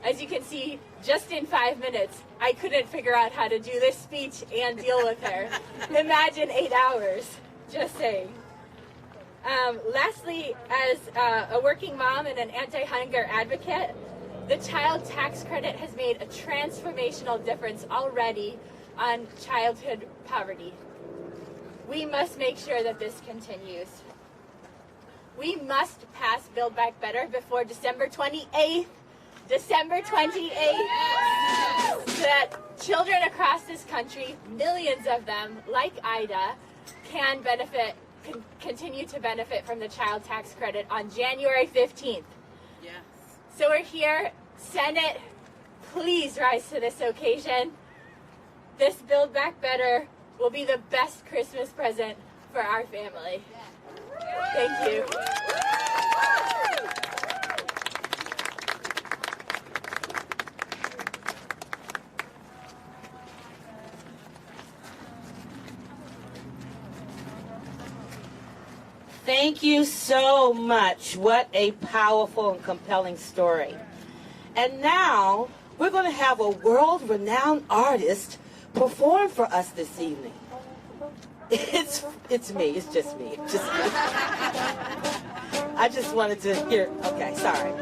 As you can see, just in 5 minutes, I couldn't figure out how to do this speech and deal with her. Imagine 8 hours, just saying. Lastly, as a working mom and an anti-hunger advocate, the child tax credit has made a transformational difference already on childhood poverty. We must make sure that this continues. We must pass Build Back Better before December 28th. December 28th, so that children across this country, millions of them, like Ida, can continue to benefit from the child tax credit on January 15th. Yes. So we're here. Senate, please rise to this occasion. This Build Back Better will be the best Christmas present for our family. Thank you. Thank you so much. What a powerful and compelling story. And now we're going to have a world-renowned artist perform for us this evening. It's me. It's just me. I just wanted to hear. Okay, sorry.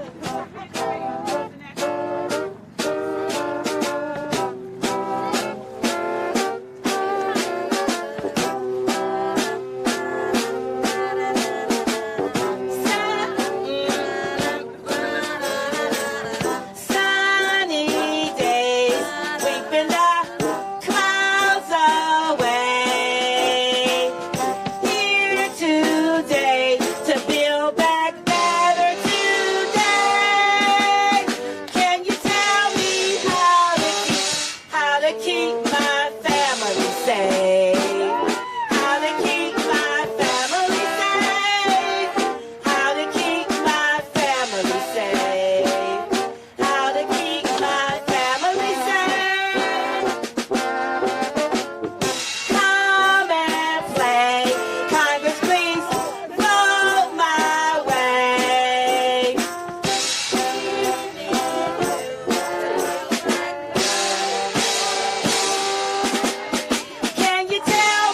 Can you tell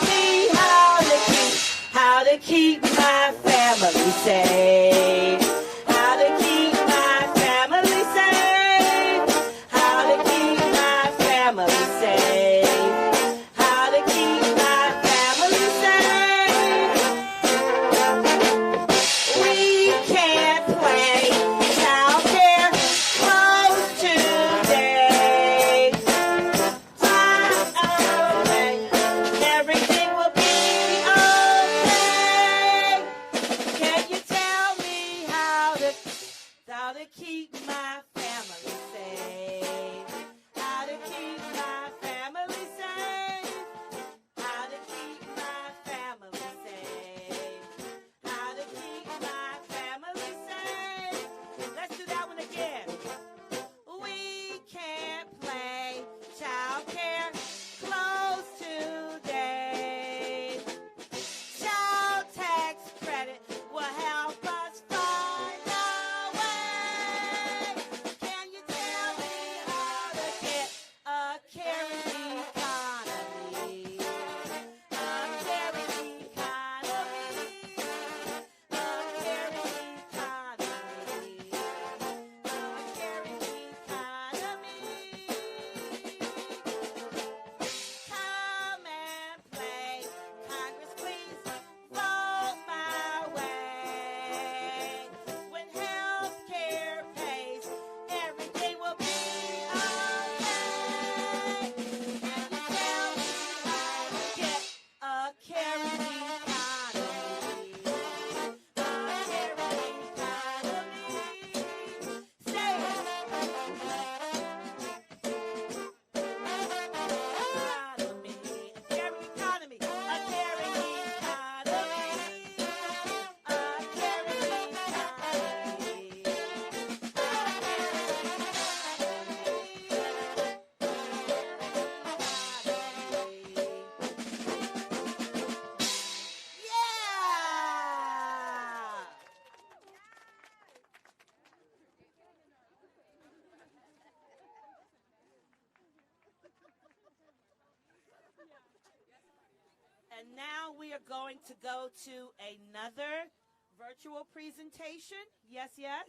And now we are going to go to another virtual presentation. Yes, yes?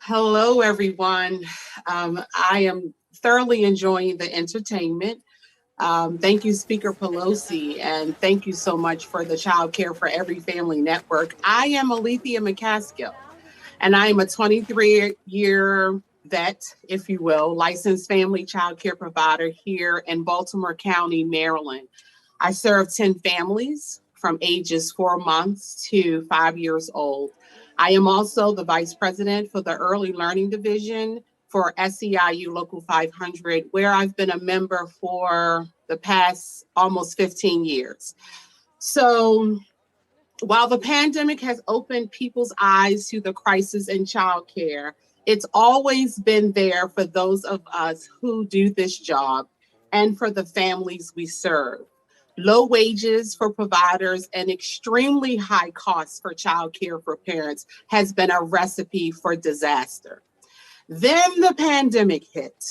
Hello, everyone. I am thoroughly enjoying the entertainment. Thank you, Speaker Pelosi, and thank you so much for the Child Care for Every Family Network. I am Alethea McCaskill, and I am a 23-year vet, if you will, licensed family child care provider here in Baltimore County, Maryland. I serve 10 families from ages 4 months to 5 years old. I am also the vice president for the Early Learning Division for SEIU Local 500, where I've been a member for the past almost 15 years. So while the pandemic has opened people's eyes to the crisis in childcare, it's always been there for those of us who do this job and for the families we serve. Low wages for providers and extremely high costs for childcare for parents has been a recipe for disaster. Then the pandemic hit.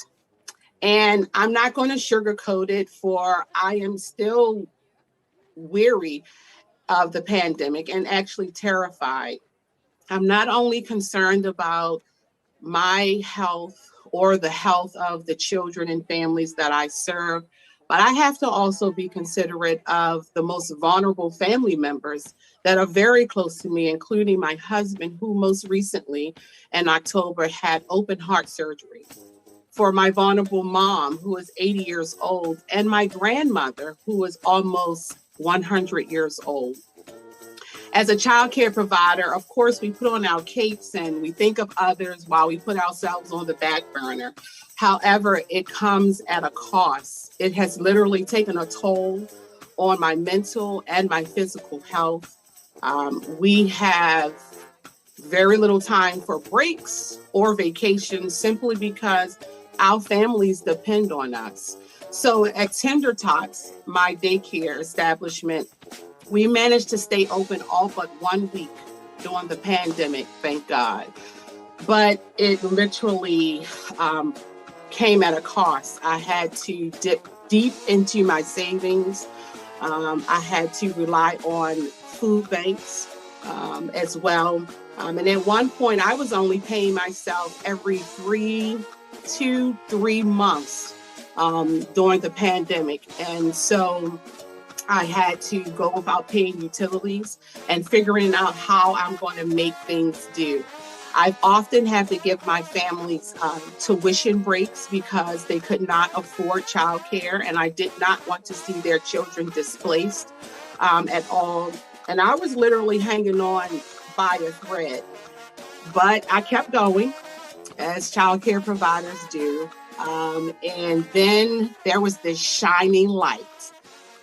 And I'm not going to sugarcoat it, for I am still weary of the pandemic and actually terrified. I'm not only concerned about my health or the health of the children and families that I serve, but I have to also be considerate of the most vulnerable family members that are very close to me, including my husband, who most recently in October had open heart surgery. For my vulnerable mom, who is 80 years old, and my grandmother, who is almost 100 years old. As a child care provider, of course, we put on our capes and we think of others while we put ourselves on the back burner. However, it comes at a cost. It has literally taken a toll on my mental and my physical health. We have very little time for breaks or vacations simply because our families depend on us. So at Tender Tots, my daycare establishment, we managed to stay open all but 1 week during the pandemic, thank God. But it literally came at a cost. I had to dip deep into my savings. I had to rely on food banks as well. And at one point, I was only paying myself every 2 to 3 months during the pandemic. And so I had to go about paying utilities and figuring out how I'm going to make things do. I've often had to give my families tuition breaks because they could not afford childcare, and I did not want to see their children displaced at all. And I was literally hanging on by a thread, but I kept going, as childcare providers do. And then there was this shining light.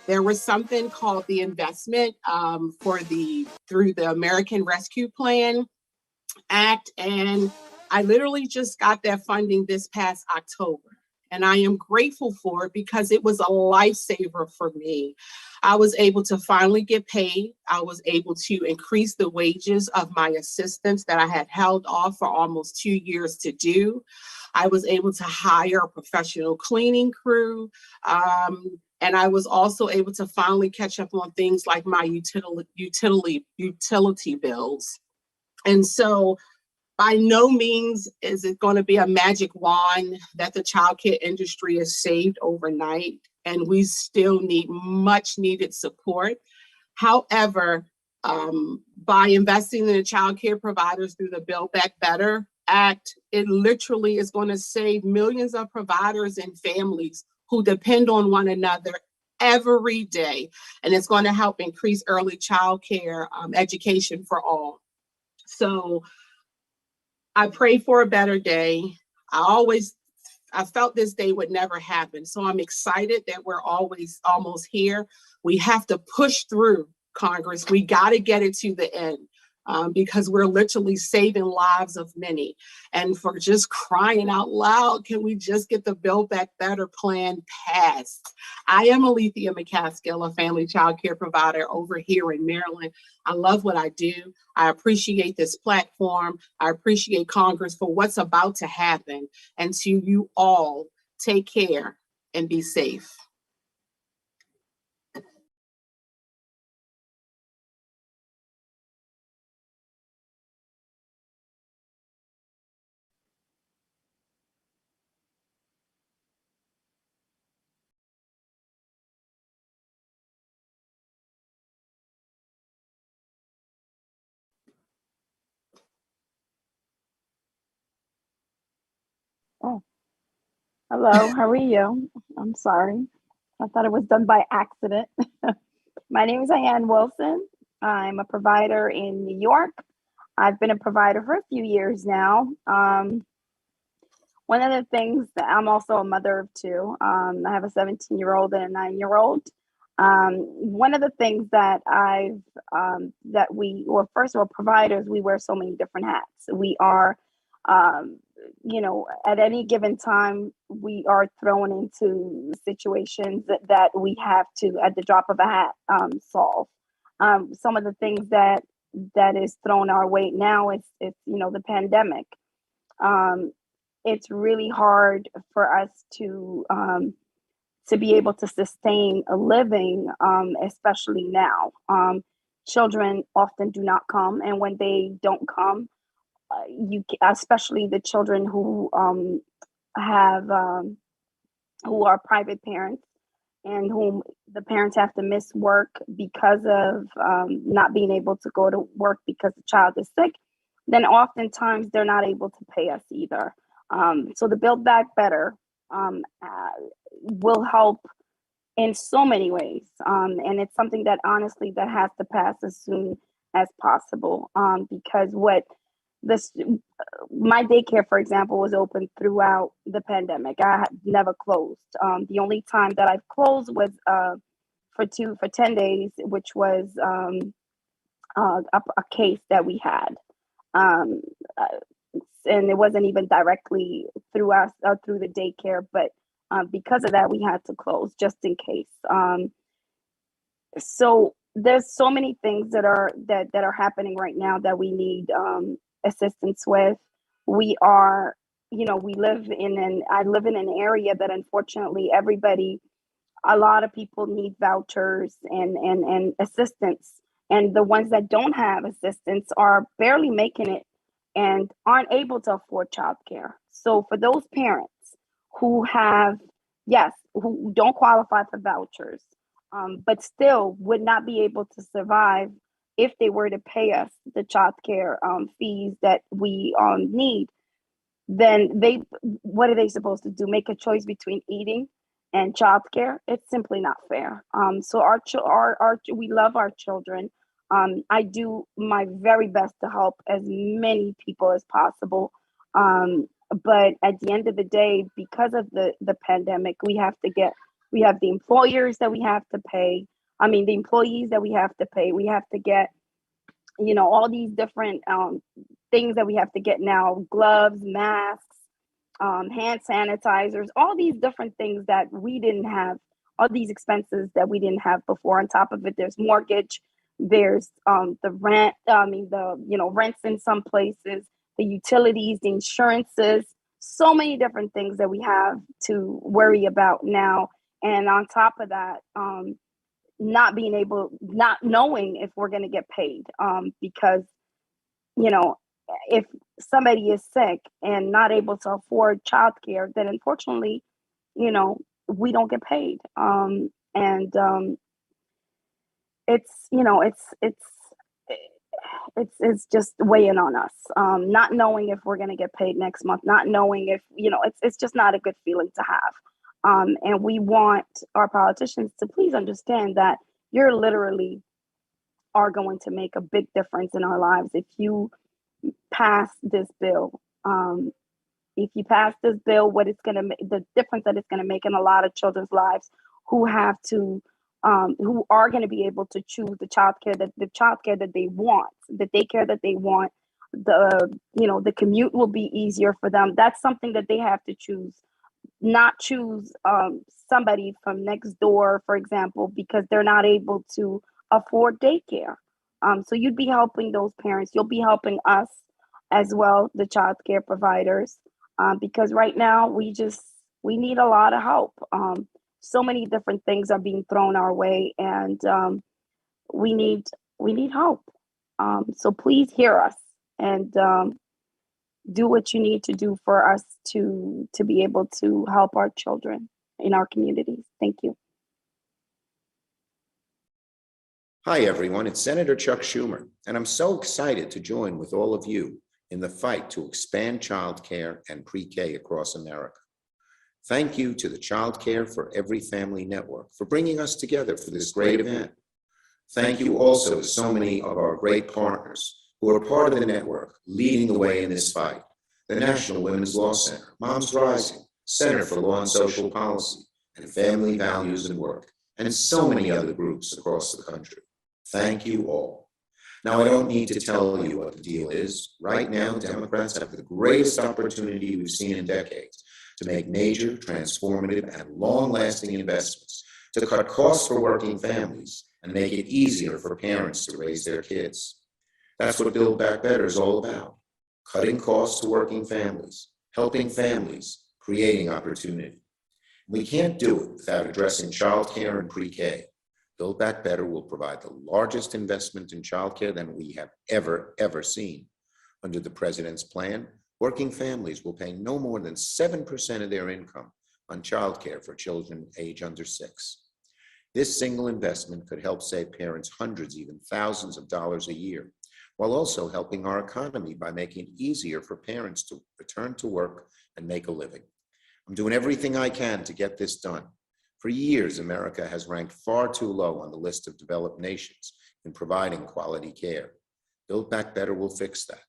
There was something called the investment through the American Rescue Plan Act, and I literally just got that funding this past October. And I am grateful for it because it was a lifesaver for me. I was able to finally get paid. I was able to increase the wages of my assistants that I had held off for almost 2 years to do. I was able to hire a professional cleaning crew. And I was also able to finally catch up on things like my utility bills. And so by no means is it going to be a magic wand that the childcare industry is saved overnight, and we still need much needed support. However, by investing in the childcare providers through the Build Back Better Act, it literally is going to save millions of providers and families who depend on one another every day. And it's going to help increase early childcare education for all. So I pray for a better day. I felt this day would never happen. So I'm excited that we're almost here. We have to push through, Congress. We got to get it to the end. Because we're literally saving lives of many. And for just crying out loud, can we just get the Build Back Better plan passed? I am Alethea McCaskill, a family child care provider over here in Maryland. I love what I do. I appreciate this platform. I appreciate Congress for what's about to happen. And to you all, take care and be safe. Oh, hello. How are you? I'm sorry. I thought it was done by accident. My name is Diane Wilson. I'm a provider in New York. I've been a provider for a few years now. One of the things that I'm also a mother of two. I have a 17-year-old and a 9-year-old. One of the things that well, first of all, providers, we wear so many different hats. We are, um, at any given time, we are thrown into situations that we have to, at the drop of a hat, solve. Some of the things that is thrown our way now is the pandemic. Um, it's really hard for us to be able to sustain a living, especially now. Children often do not come, and when they don't come, especially the children have who are private parents and whom the parents have to miss work because of not being able to go to work because the child is sick, then oftentimes they're not able to pay us either. So the Build Back Better will help in so many ways. And it's something that honestly that has to pass as soon as possible. Because this my daycare, for example, was open throughout the pandemic. I had never closed. The only time that I've closed was for 10 days, which was a case that we had. Um, uh, and it wasn't even directly through us through the daycare, but because of that, we had to close just in case. So there's so many things that are happening right now that we need assistance with. We are, I live in an area that unfortunately a lot of people need vouchers and assistance. And the ones that don't have assistance are barely making it and aren't able to afford childcare. So for those parents who have, yes, who don't qualify for vouchers, but still would not be able to survive if they were to pay us the childcare fees that we need, then what are they supposed to do? Make a choice between eating and childcare? It's simply not fair. So we love our children. I do my very best to help as many people as possible. But at the end of the day, because of the pandemic, we have the employers that we have to pay. I mean, the employees that we have to pay. We have to get, all these different things that we have to get now: gloves, masks, hand sanitizers, all these different things that we didn't have, all these expenses that we didn't have before. On top of it, there's mortgage, there's the rent, rents in some places, the utilities, the insurances, so many different things that we have to worry about now. And on top of that, not knowing if we're going to get paid, because, you know, if somebody is sick and not able to afford childcare, then unfortunately, we don't get paid. And it's, it's just weighing on us. Not knowing if we're going to get paid next month, not knowing if, it's just not a good feeling to have. And we want our politicians to please understand that you're literally are going to make a big difference in our lives if you pass this bill. If you pass this bill, what it's going to make, the difference that it's going to make in a lot of children's lives who have to, who are going to be able to choose the childcare that they want, the daycare that they want. The commute will be easier for them. That's something that they have to choose, not choose somebody from next door, for example, because they're not able to afford daycare. So you'd be helping those parents. You'll be helping us as well, the child care providers, because right now we just we need a lot of help. So many different things are being thrown our way, and we need help. So please hear us and do what you need to do for us to be able to help our children in our communities. Thank you. Hi, everyone. It's Senator Chuck Schumer, and I'm so excited to join with all of you in the fight to expand childcare and pre-K across America. Thank you to the Childcare for Every Family Network for bringing us together for this great event. Thank you also to so many of our great partners who are part of the network, leading the way in this fight. The National Women's Law Center, Moms Rising, Center for Law and Social Policy, and Family Values and Work, and so many other groups across the country. Thank you all. Now, I don't need to tell you what the deal is. Right now, Democrats have the greatest opportunity we've seen in decades to make major, transformative, and long-lasting investments to cut costs for working families and make it easier for parents to raise their kids. That's what Build Back Better is all about: cutting costs to working families, helping families, creating opportunity. We can't do it without addressing childcare and pre-K. Build Back Better will provide the largest investment in childcare than we have ever seen. Under the president's plan, working families will pay no more than 7% of their income on childcare for children age under 6. This single investment could help save parents hundreds, even thousands of dollars a year, while also helping our economy by making it easier for parents to return to work and make a living. I'm doing everything I can to get this done. For years, America has ranked far too low on the list of developed nations in providing quality care. Build Back Better will fix that.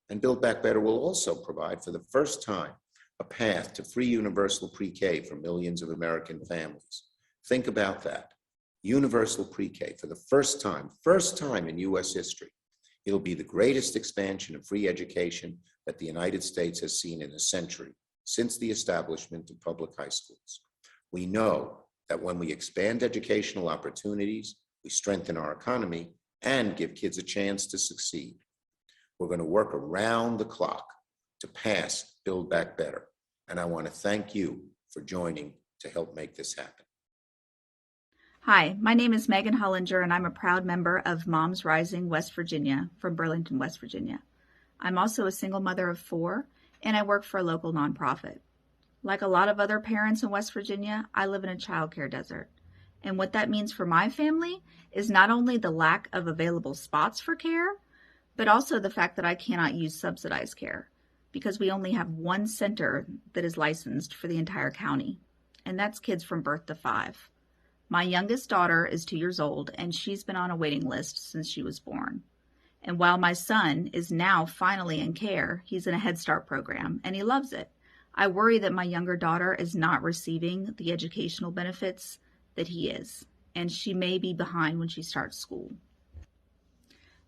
And Build Back Better will also provide, for the first time, a path to free universal pre-K for millions of American families. Think about that. Universal pre-K for the first time in U.S. history. It'll be the greatest expansion of free education that the United States has seen in a century, since the establishment of public high schools. We know that when we expand educational opportunities, we strengthen our economy and give kids a chance to succeed. We're going to work around the clock to pass Build Back Better. And I want to thank you for joining to help make this happen. Hi, my name is Megan Hollinger, and I'm a proud member of Moms Rising West Virginia from Burlington, West Virginia. I'm also a single mother of 4, and I work for a local nonprofit. Like a lot of other parents in West Virginia, I live in a childcare desert. And what that means for my family is not only the lack of available spots for care, but also the fact that I cannot use subsidized care because we only have one center that is licensed for the entire county, and that's kids from birth to 5. My youngest daughter is 2 years old, and she's been on a waiting list since she was born. And while my son is now finally in care, he's in a Head Start program, and he loves it. I worry that my younger daughter is not receiving the educational benefits that he is, and she may be behind when she starts school.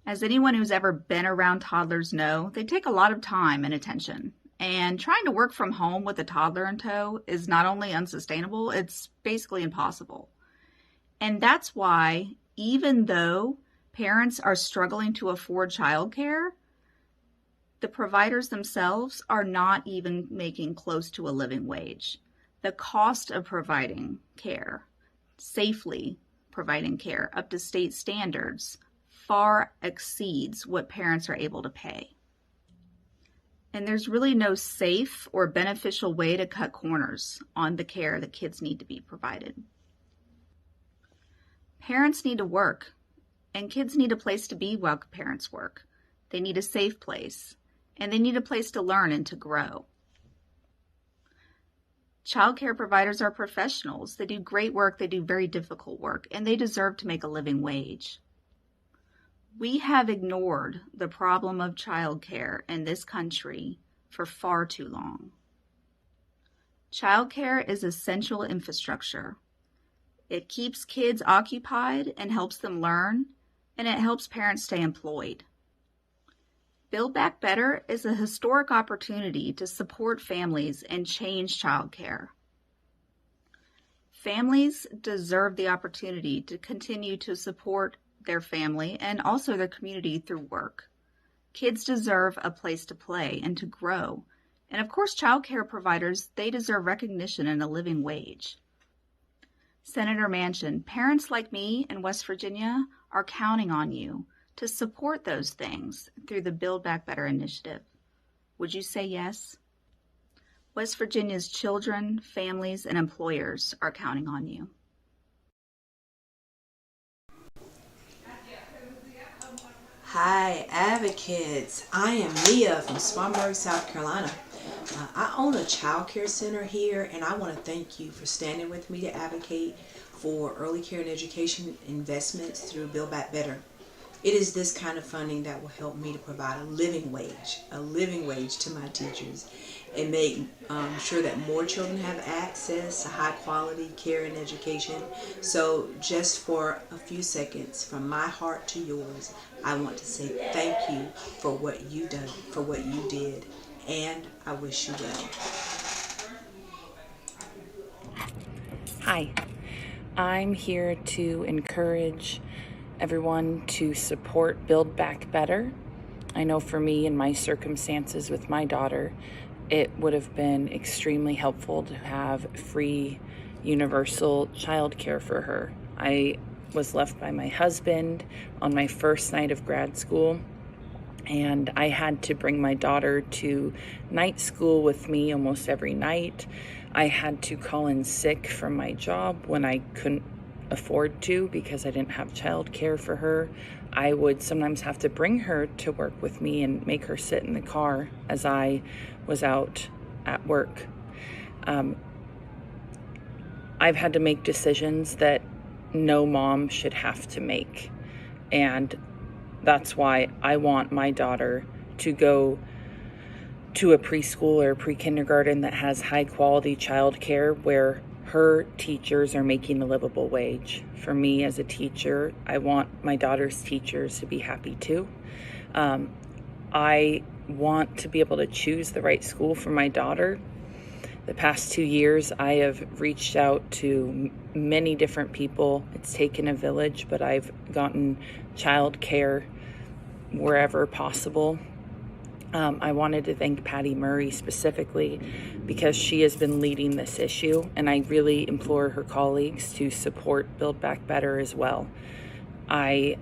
As anyone who's ever been around toddlers know, they take a lot of time and attention, and trying to work from home with a toddler in tow is not only unsustainable, it's basically impossible. And that's why, even though parents are struggling to afford childcare, the providers themselves are not even making close to a living wage. The cost of providing care, safely providing care up to state standards, far exceeds what parents are able to pay. And there's really no safe or beneficial way to cut corners on the care that kids need to be provided. Parents need to work, and kids need a place to be while parents work. They need a safe place, and they need a place to learn and to grow. Childcare providers are professionals. They do great work, they do very difficult work, and they deserve to make a living wage. We have ignored the problem of childcare in this country for far too long. Childcare is essential infrastructure. It keeps kids occupied and helps them learn, and it helps parents stay employed. Build Back Better is a historic opportunity to support families and change childcare. Families deserve the opportunity to continue to support their family and also their community through work. Kids deserve a place to play and to grow, And of course, child care providers, they deserve recognition and a living wage. Senator Manchin, parents like me in West Virginia are counting on you to support those things through the Build Back Better initiative. Would you say yes? West Virginia's children, families, and employers are counting on you. Hi, advocates. I am Mia from Spartanburg, South Carolina. I own a child care center here, and I want to thank you for standing with me to advocate for early care and education investments through Build Back Better. It is this kind of funding that will help me to provide a living wage to my teachers, and make sure that more children have access to high quality care and education. So just for a few seconds, from my heart to yours, I want to say thank you for what you done, for what you did, and I wish you well. Hi, I'm here to encourage everyone to support Build Back Better. I know for me and my circumstances with my daughter, it would have been extremely helpful to have free universal childcare for her. I was left by my husband on my first night of grad school, and I had to bring my daughter to night school with me almost every night. I had to call in sick from my job when I couldn't afford to because I didn't have childcare for her. I would sometimes have to bring her to work with me and make her sit in the car as I was out at work. I've had to make decisions that no mom should have to make. And that's why I want my daughter to go to a preschool or pre-kindergarten that has high quality childcare where her teachers are making a livable wage. For me as a teacher, I want my daughter's teachers to be happy too. I want to be able to choose the right school for my daughter. The past 2 years, I have reached out to many different people. It's taken a village, but I've gotten childcare wherever possible. I wanted to thank Patty Murray specifically because she has been leading this issue, and I really implore her colleagues to support Build Back Better as well. I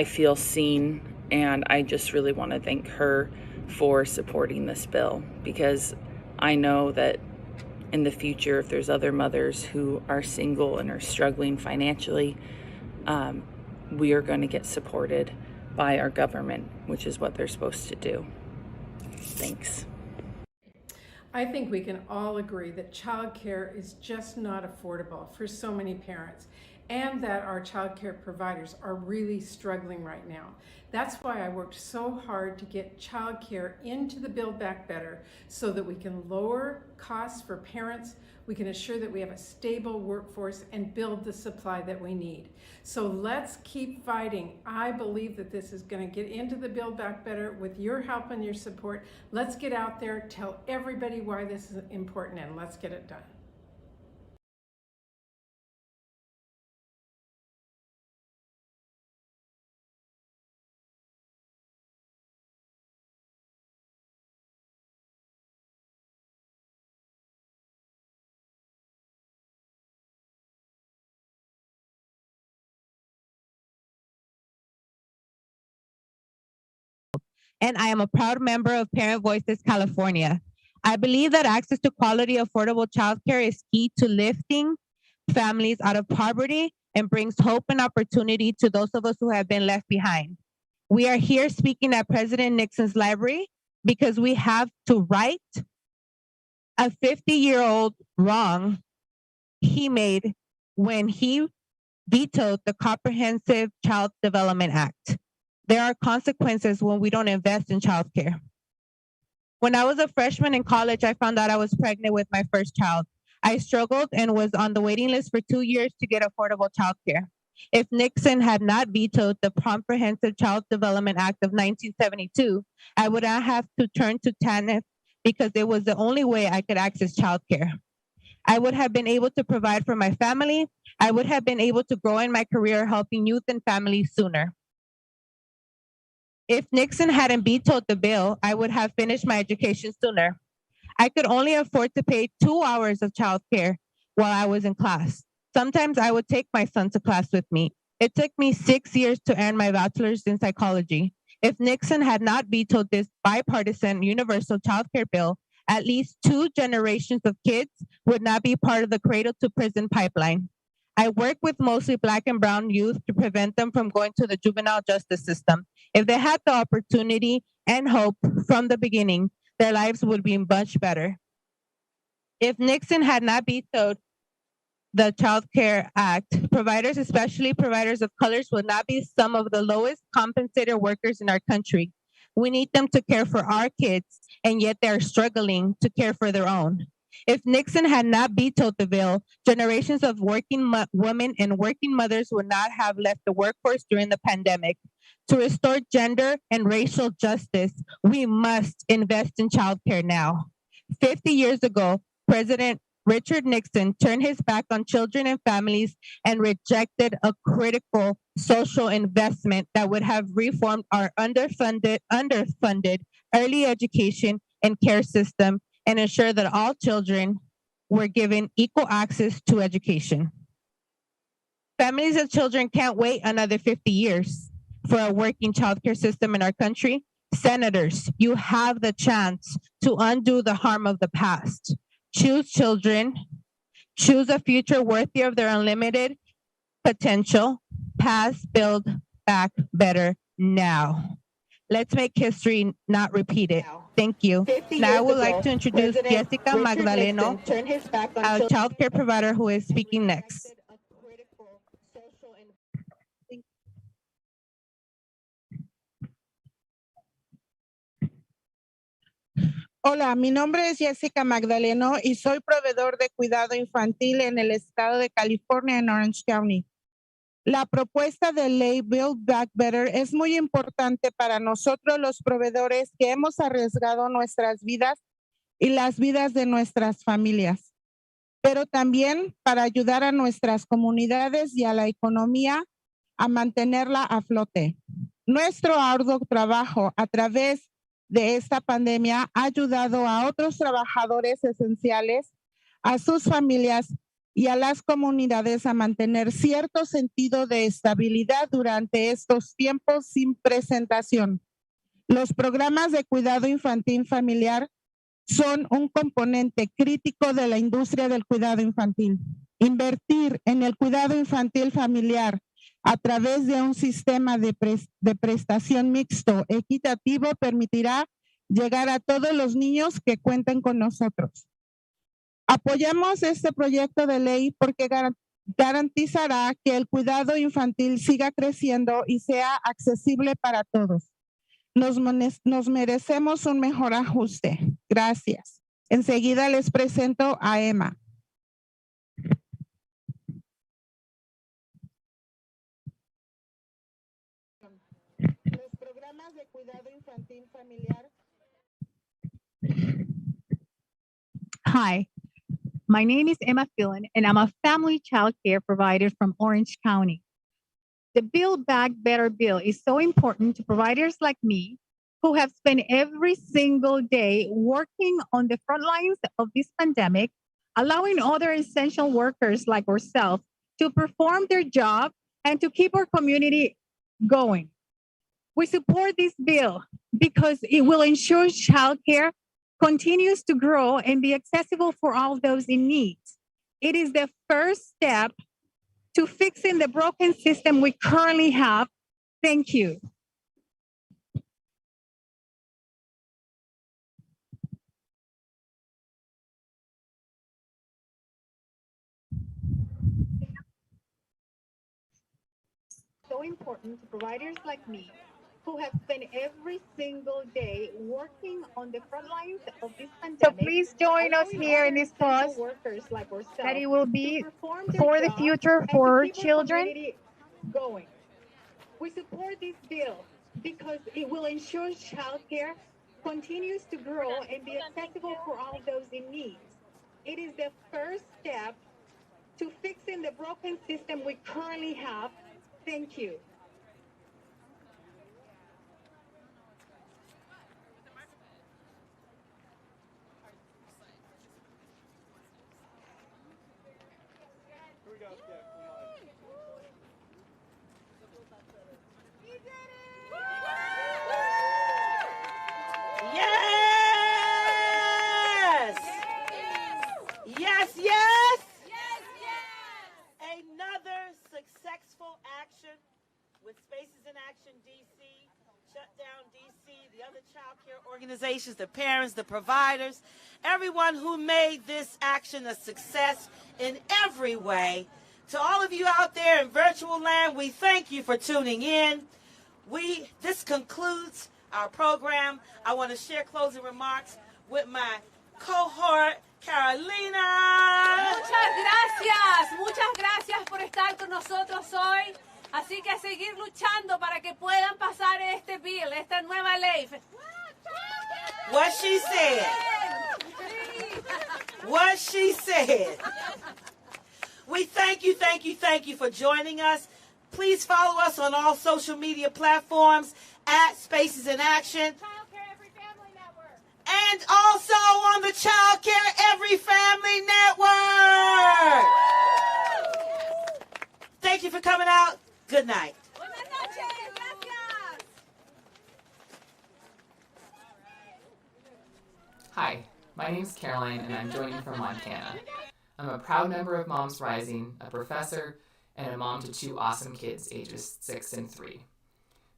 feel seen, and I just really want to thank her for supporting this bill, because I know that in the future, if there's other mothers who are single and are struggling financially, we are going to get supported by our government, which is what they're supposed to do. Thanks. I think we can all agree that childcare is just not affordable for so many parents, and that our childcare providers are really struggling right now. That's why I worked so hard to get childcare into the Build Back Better so that we can lower costs for parents, we can assure that we have a stable workforce, and build the supply that we need. So let's keep fighting. I believe that this is going to get into the Build Back Better with your help and your support. Let's get out there, tell everybody why this is important, and let's get it done. And I am a proud member of Parent Voices California. I believe that access to quality, affordable childcare is key to lifting families out of poverty and brings hope and opportunity to those of us who have been left behind. We are here speaking at President Nixon's library because we have to right a 50-year-old wrong he made when he vetoed the Comprehensive Child Development Act. There are consequences when we don't invest in childcare. When I was a freshman in college, I found out I was pregnant with my first child. I struggled and was on the waiting list for 2 years to get affordable childcare. If Nixon had not vetoed the Comprehensive Child Development Act of 1972, I would not have to turn to TANF because it was the only way I could access childcare. I would have been able to provide for my family. I would have been able to grow in my career helping youth and families sooner. If Nixon hadn't vetoed the bill, I would have finished my education sooner. I could only afford to pay 2 hours of childcare while I was in class. Sometimes I would take my son to class with me. It took me 6 years to earn my bachelor's in psychology. If Nixon had not vetoed this bipartisan universal childcare bill, at least 2 generations of kids would not be part of the cradle to prison pipeline. I work with mostly Black and brown youth to prevent them from going to the juvenile justice system. If they had the opportunity and hope from the beginning, their lives would be much better. If Nixon had not vetoed the Child Care Act, providers, especially providers of colors, would not be some of the lowest compensated workers in our country. We need them to care for our kids, and yet they're struggling to care for their own. If Nixon had not vetoed the bill, generations of working women and working mothers would not have left the workforce during the pandemic. To restore gender and racial justice, we must invest in childcare now. 50 years ago, President Richard Nixon turned his back on children and families and rejected a critical social investment that would have reformed our underfunded early education and care system and ensure that all children were given equal access to education. Families of children can't wait another 50 years for a working childcare system in our country. Senators, you have the chance to undo the harm of the past. Choose children, choose a future worthy of their unlimited potential. Pass, build, back better now. Let's make history, not repeat it. Thank you. Now I would like to introduce Jessica Magdaleno, a child care provider who is speaking next. Hola, mi nombre es Jessica Magdaleno y soy proveedor de cuidado infantil en el estado de California, en Orange County. La propuesta de ley Build Back Better es muy importante para nosotros los proveedores que hemos arriesgado nuestras vidas y las vidas de nuestras familias, pero también para ayudar a nuestras comunidades y a la economía a mantenerla a flote. Nuestro arduo trabajo a través de esta pandemia ha ayudado a otros trabajadores esenciales, a sus familias y a las comunidades a mantener cierto sentido de estabilidad durante estos tiempos sin presentación. Los programas de cuidado infantil familiar son un componente crítico de la industria del cuidado infantil. Invertir en el cuidado infantil familiar a través de un sistema de prestación mixto equitativo permitirá llegar a todos los niños que cuenten con nosotros. Apoyamos este proyecto de ley porque garantizará que el cuidado infantil siga creciendo y sea accesible para todos. Nos merecemos un mejor ajuste. Gracias. Enseguida les presento a Emma. Los programas de cuidado infantil familiar. Hi, my name is Emma Phelan, and I'm a family child care provider from Orange County. The Build Back Better bill is so important to providers like me who have spent every single day working on the front lines of this pandemic, allowing other essential workers like ourselves to perform their job and to keep our community going. We support this bill because it will ensure childcare continues to grow and be accessible for all those in need. It is the first step to fixing the broken system we currently have. Thank you. So important to providers like me who have spent every single day working on the front lines of this pandemic. So please join us here in this cause like that it will be for the future for children. Going. We support this bill because it will ensure childcare continues to grow and be accessible for all those in need. It is the first step to fixing the broken system we currently have. Thank you. Yes! Yes, yes! Another successful action with Spaces in Action DC, Shut Down DC, the other child care organizations, the parents, the providers, everyone who made this action a success in every way. To all of you out there in virtual land, we thank you for tuning in. This concludes our program. I want to share closing remarks with my cohort, Carolina. Muchas gracias por estar con nosotros hoy. Así que a seguir luchando para que puedan pasar este bill, esta nueva ley. What she said. What she said. We thank you for joining us. Please follow us on all social media platforms at Spaces in Action. And also on the Child Care Every Family Network. Thank you for coming out. Good night. Hi, my name's Caroline and I'm joining from Montana. I'm a proud member of Moms Rising, a professor, and a mom to 2 awesome kids ages 6 and 3.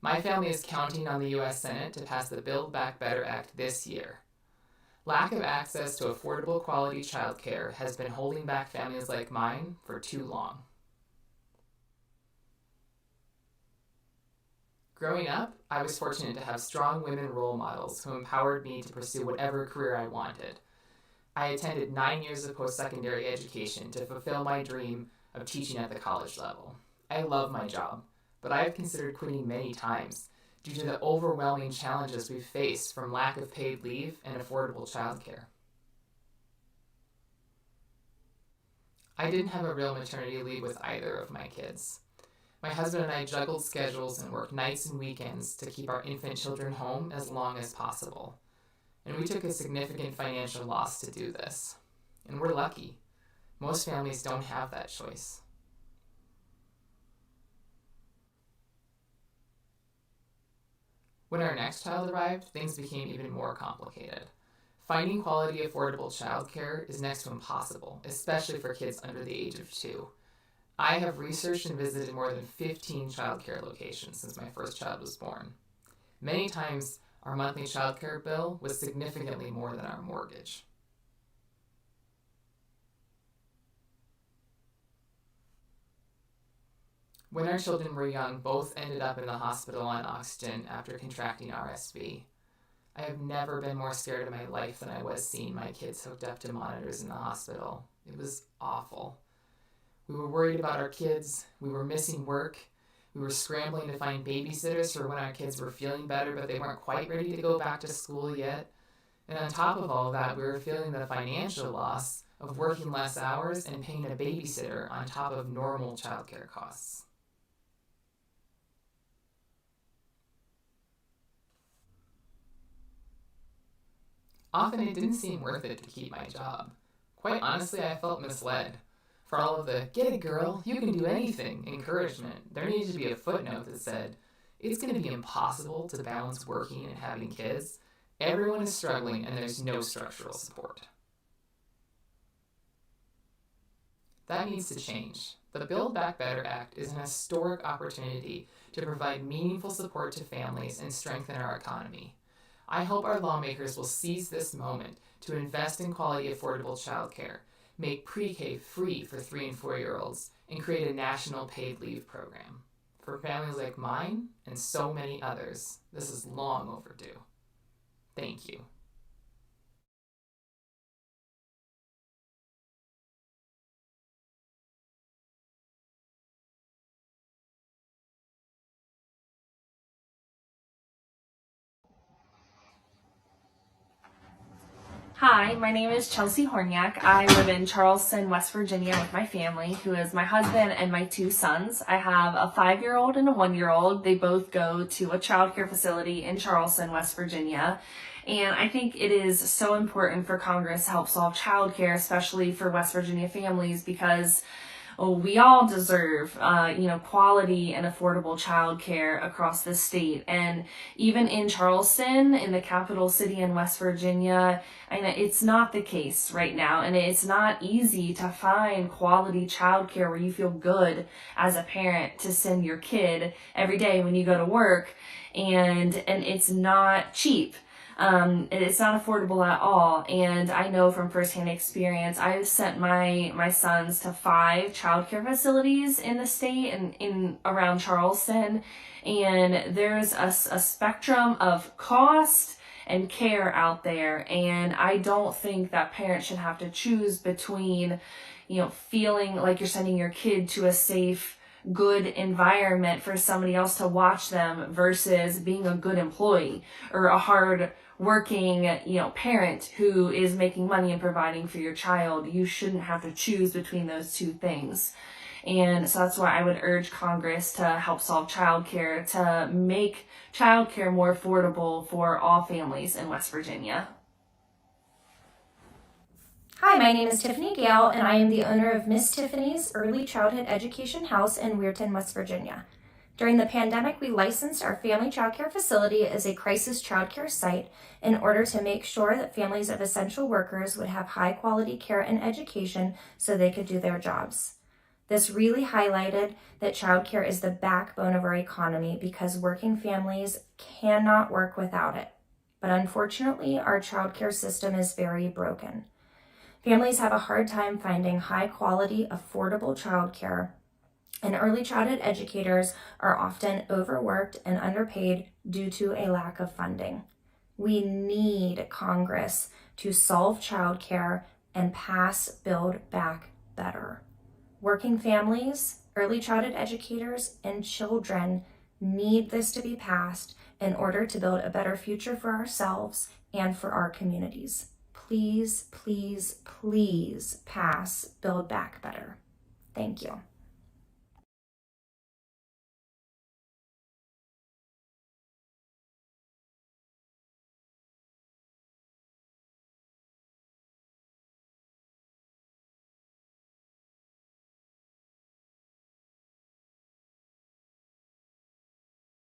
My family is counting on the U.S. Senate to pass the Build Back Better Act this year. Lack of access to affordable quality childcare has been holding back families like mine for too long. Growing up, I was fortunate to have strong women role models who empowered me to pursue whatever career I wanted. I attended 9 years of post-secondary education to fulfill my dream of teaching at the college level. I love my job, but I have considered quitting many times due to the overwhelming challenges we face from lack of paid leave and affordable childcare. I didn't have a real maternity leave with either of my kids. My husband and I juggled schedules and worked nights and weekends to keep our infant children home as long as possible. And we took a significant financial loss to do this. And we're lucky. Most families don't have that choice. When our next child arrived, things became even more complicated. Finding quality, affordable childcare is next to impossible, especially for kids under the age of 2. I have researched and visited more than 15 childcare locations since my first child was born. Many times, our monthly childcare bill was significantly more than our mortgage. When our children were young, both ended up in the hospital on oxygen after contracting RSV. I have never been more scared in my life than I was seeing my kids hooked up to monitors in the hospital. It was awful. We were worried about our kids, we were missing work, we were scrambling to find babysitters for when our kids were feeling better but they weren't quite ready to go back to school yet. And on top of all that, we were feeling the financial loss of working less hours and paying a babysitter on top of normal childcare costs. Often it didn't seem worth it to keep my job. Quite honestly, I felt misled. For all of the, "Get it girl, you can do anything," encouragement, there needed to be a footnote that said, it's going to be impossible to balance working and having kids. Everyone is struggling and there's no structural support. That needs to change. The Build Back Better Act is an historic opportunity to provide meaningful support to families and strengthen our economy. I hope our lawmakers will seize this moment to invest in quality, affordable childcare, make pre-K free for 3 and 4-year-olds, and create a national paid leave program. For families like mine and so many others, this is long overdue. Thank you. Hi, my name is Chelsea Horniak. I live in Charleston, West Virginia with my family, who is my husband and my 2 sons. I have a 5-year-old and a 1-year-old. They both go to a childcare facility in Charleston, West Virginia. And I think it is so important for Congress to help solve childcare, especially for West Virginia families, because Well, we all deserve, quality and affordable childcare across the state. And even in Charleston, in the capital city in West Virginia, it's not the case right now. And it's not easy to find quality childcare where you feel good as a parent to send your kid every day when you go to work. And it's not cheap. It's not affordable at all. And I know from firsthand experience, I've sent my sons to 5 childcare facilities in the state and in around Charleston. And there's a spectrum of cost and care out there. And I don't think that parents should have to choose between, feeling like you're sending your kid to a safe, good environment for somebody else to watch them versus being a good employee or a hard working, parent who is making money and providing for your child. You shouldn't have to choose between those two things. And so that's why I would urge Congress to help solve childcare, to make childcare more affordable for all families in West Virginia. Hi, my name is Tiffany Gale, and I am the owner of Miss Tiffany's Early Childhood Education House in Weirton, West Virginia. During the pandemic, we licensed our family childcare facility as a crisis childcare site in order to make sure that families of essential workers would have high quality care and education so they could do their jobs. This really highlighted that childcare is the backbone of our economy because working families cannot work without it. But unfortunately, our childcare system is very broken. Families have a hard time finding high quality, affordable childcare, and early childhood educators are often overworked and underpaid due to a lack of funding. We need Congress to solve childcare and pass Build Back Better. Working families, early childhood educators, and children need this to be passed in order to build a better future for ourselves and for our communities. Please, please, please pass Build Back Better. Thank you.